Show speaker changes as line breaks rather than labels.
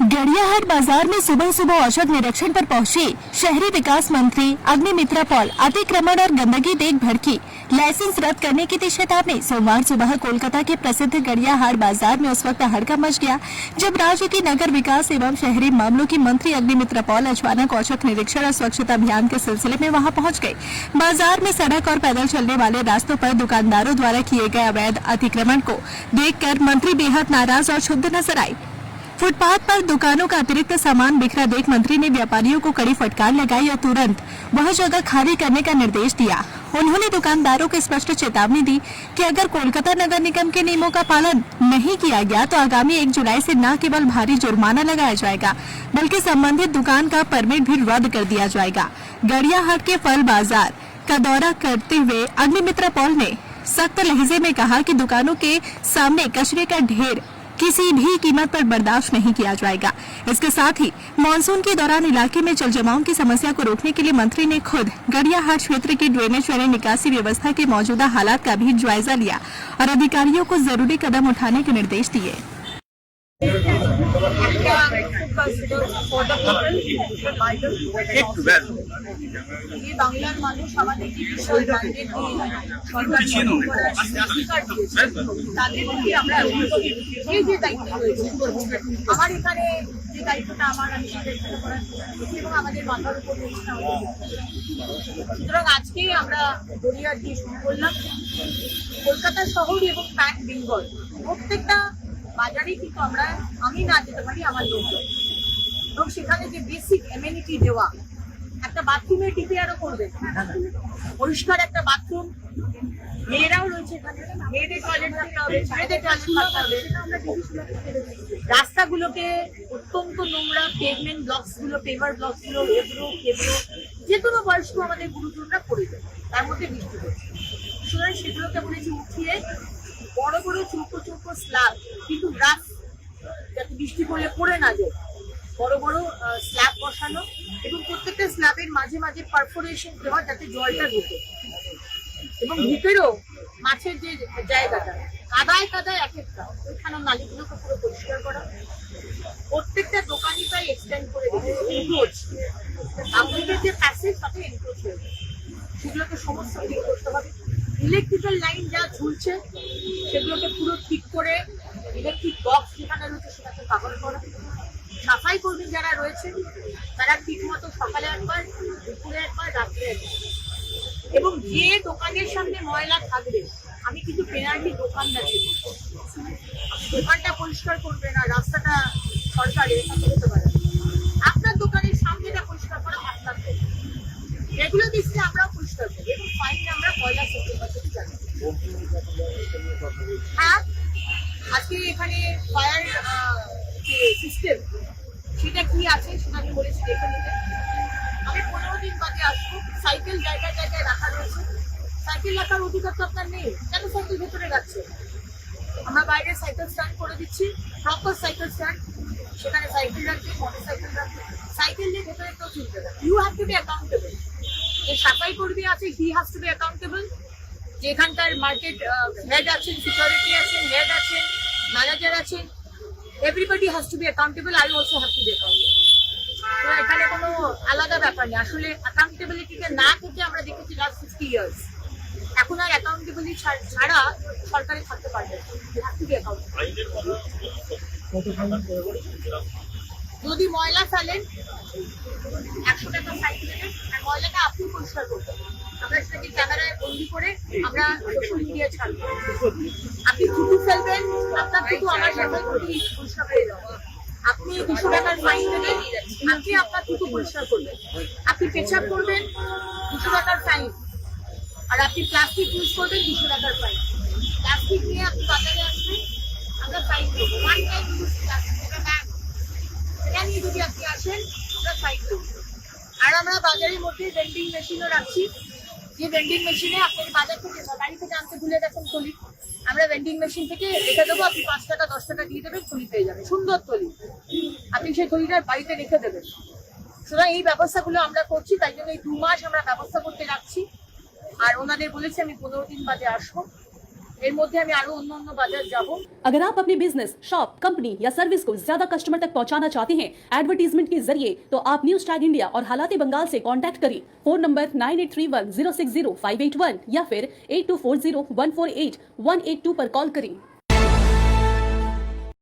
गड़ियाहाट बाजार में सुबह सुबह औचक निरीक्षण पर पहुंचे शहरी विकास मंत्री अग्निमित्रा पॉल अतिक्रमण और गंदगी देख भड़की, लाइसेंस रद्द करने की दी चेतावनी। सोमवार सुबह कोलकाता के प्रसिद्ध गड़ियाहाट बाजार में उस वक्त हड़कंप मच गया जब राज्य की नगर विकास एवं शहरी मामलों की मंत्री अग्निमित्रा पॉल अचानक औचक निरीक्षण और स्वच्छता अभियान के सिलसिले में वहां पहुंच गए। बाजार में सड़क और पैदल चलने वाले रास्तों पर दुकानदारों द्वारा किए गए अवैध अतिक्रमण को देखकर मंत्री बेहद नाराज और क्षुब्ध नजर आई। फुटपाथ पर दुकानों का अतिरिक्त सामान बिखरा देख मंत्री ने व्यापारियों को कड़ी फटकार लगाई और तुरंत वह जगह खाली करने का निर्देश दिया। उन्होंने दुकानदारों को स्पष्ट चेतावनी दी कि अगर कोलकाता नगर निगम के नियमों का पालन नहीं किया गया तो आगामी 1 जुलाई से न केवल भारी जुर्माना लगाया जाएगा बल्कि संबंधित दुकान का परमिट भी रद्द कर दिया जाएगा। गड़ियाहाट के फल बाजार का दौरा करते हुए अग्निमित्रा पॉल ने सख्त लहजे में कहा कि दुकानों के सामने कचरे का ढेर किसी भी कीमत पर बर्दाश्त नहीं किया जाएगा। इसके साथ ही मानसून के दौरान इलाके में जल जमाव की समस्या को रोकने के लिए मंत्री ने खुद गड़ियाहाट क्षेत्र की ड्रेनेज यानी निकासी व्यवस्था के मौजूदा हालात का भी जायजा लिया और अधिकारियों को जरूरी कदम उठाने के निर्देश दिए।
ये বাংলার মানুষ আমাদের যে বিশাল ম্যান্ডেট সরকার তাদের প্রতি আমরা যে দায়িত্ব রয়েছে আমার এখানে যে দায়িত্বটা আমি সেটা করার এবং আমাদের মাথার উপর রয়েছে। সুতরাং আজকে আমরা গড়িয়াহাট দিয়ে শুরু করলাম। কলকাতা শহর এবং প্যাক বেঙ্গল প্রত্যেকটা বাজারে কিন্তু আমি না যেতে পারি আমার লোকজন, এবং সেখানে যে বেসিক এমিনিটি দেওয়া, একটা বাথরুমে টিপিআরও করবে, পরিষ্কার একটা বাথরুম, মেয়েরাও রয়েছে এখানে, মেয়েদের টয়লেট থাকতে হবে, ছেলেদের টয়লেট থাকতে হবে, রাস্তাগুলোকে অত্যন্ত নোংরা, পেভমেন্ট ব্লকস গুলো, পেভার ব্লকস গুলো, এগুলো যে কোনো বয়স্ক আমাদের গুরুজনরা করে দেয়, তার মধ্যে বৃষ্টি হচ্ছে। সুতরাং সেগুলোকে বলেছি উঠিয়ে বড় বড় চৌকো স্ল্যাব, কিন্তু রাস যাতে বৃষ্টি পড়লে পড়ে না যায়, বড় বড় স্ল্যাব বসানো এবং প্রত্যেকটা স্ল্যাবের মাঝে মাঝে পারফোরেশন দেওয়া যাতে জলটা ঢোকে, এবং ভিতরেও মাছের যে জায়গাটা কাদায় এক একটা ওইখানে নালীগুলোকে পুরো পরিষ্কার করা। প্রত্যেকটা দোকানই প্রায় এক্সটেন্ড করে দিয়েছে এনক্রোচ, আপনাদের যে প্যাসেজ তাতে এনক্রোচ হয়েছে, সেগুলোকে সমস্ত ঠিক করতে হবে। ইলেকট্রিক্যাল লাইন যা ঝুলছে সেগুলোকে পুরো ঠিক করে, ইলেকট্রিক বক্স যেখানে রয়েছে সেটাকে কাভার করা। সাফাই কর্মী যারা রয়েছে তারা ঠিক মতো সকালে একবার, দুপুরে একবার, রাত্রে একবার, এবং যে দোকানের সামনে ময়লা থাকবে আমি কিন্তু পেনাল্টি দোকানদার দেব। দোকানটা পরিষ্কার করবে না, রাস্তাটা সরকারের হতে পারে, আপনার দোকানের সামনেটা পরিষ্কার করা আপনার, এগুলো দিচ্ছে আমরাও পরিষ্কার করি এবং ফাইন আমরা পয়লা সেপ্টেম্বর থেকে জানি। হ্যাঁ, আজকে এখানে ফায়ার যে সিস্টেম সেটা কি আছে সেটা আমি বলেছি দেখে নিতে। আমি 15 দিন বাদে আসবো। সাইকেল জায়গায় জায়গায় রাখা রয়েছে, সাইকেল রাখার অধিকার তো আপনার নেই, কেন সাইকেল ভেতরে রাখছে? আমরা বাইরে সাইকেল স্ট্যান্ড করে দিচ্ছি, প্রপার সাইকেল স্ট্যান্ড, সেখানে সাইকেল রাখবে, মোটর সাইকেল রাখবে, সাইকেল দিয়ে ভেতরে কেউ চলবে না। You have to be accountable. যে সাফাই কর্মী আছে he has to be accountable, যে এখানকার মার্কেট হেড আছেন, সিকিউরিটি আছেন, হেড আছেন, ম্যানেজার আছেন, everybody has to be accountable. I also have to be accountable. তো এখানে কোনো আলাদা ব্যাপার নেই। আসলে অ্যাকাউন্টেবিলিটিকে না থেকে আমরা দেখেছি লাস্ট 60 ইয়ার্স, এখন আর অ্যাকাউন্টেবিলিটি ছাড়া সরকারে থাকতে পারবে না। Have to be accountable. যদি ময়লা ফেলেন 100 টাকা ফাইন দেবেন, আর ময়লাটা আপনি পরিষ্কার করবেন। আমরা সেটাকে ক্যামেরায় বন্দি করে আমরা সোশ্যাল মিডিয়ায় ছাড়বো। আপনি থুতু ফেলবেন, আপনার থুতু আমার সাথে পরিষ্কার করে দেবো। আপনি 200 টাকার ফাইন দেবেন, আপনি আপনার থুতু পরিষ্কার করবেন। আপনি পেছাব করবেন, 200 টাকার ফাইন। আর আপনি প্লাস্টিক ইউজ করবেন, 200 টাকার ফাইন। প্লাস্টিক নিয়ে আপনি বাজারে আসবেন, আমরা ফাইন দেবো। ওয়ান টাইম ইউজ প্লাস্টিক, এটা ব্যাগ, এটা নিয়ে যদি আপনি আসেন আমরা ফাইন দেবো। আর আমরা বাজারের মধ্যে ভেন্ডিং মেশিনও রাখছি, যে ভেন্ডিং মেশিনে আপনার বাজার থেকে বাড়ি থেকে আনতে ভুলে গেছেন থলি, আমরা ভেন্ডিং মেশিন থেকে রেখে দেবো, আপনি 5 টাকা 10 টাকা দিয়ে দেবেন, থলি পেয়ে যাবেন, সুন্দর থলি, আপনি সেই থলিটা বাড়িতে রেখে দেবেন। সুতরাং এই ব্যবস্থাগুলো আমরা করছি, তাই জন্য এই 2 মাস আমরা ব্যবস্থা করতে রাখছি। আর ওনাদের বলেছি আমি 15 দিন বাদে আসবো। এর মধ্যে আমি আরো অন্য বাজার যাব।
अगर आप अपने बिजनेस, शॉप, कंपनी या सर्विस को ज्यादा कस्टमर तक पहुंचाना चाहते हैं एडवर्टीजमेंट के जरिए, तो आप न्यूज टैग इंडिया और हालात बंगाल से कांटेक्ट करें। फोन नंबर 9831060581 या फिर 8240148182 पर कॉल करें।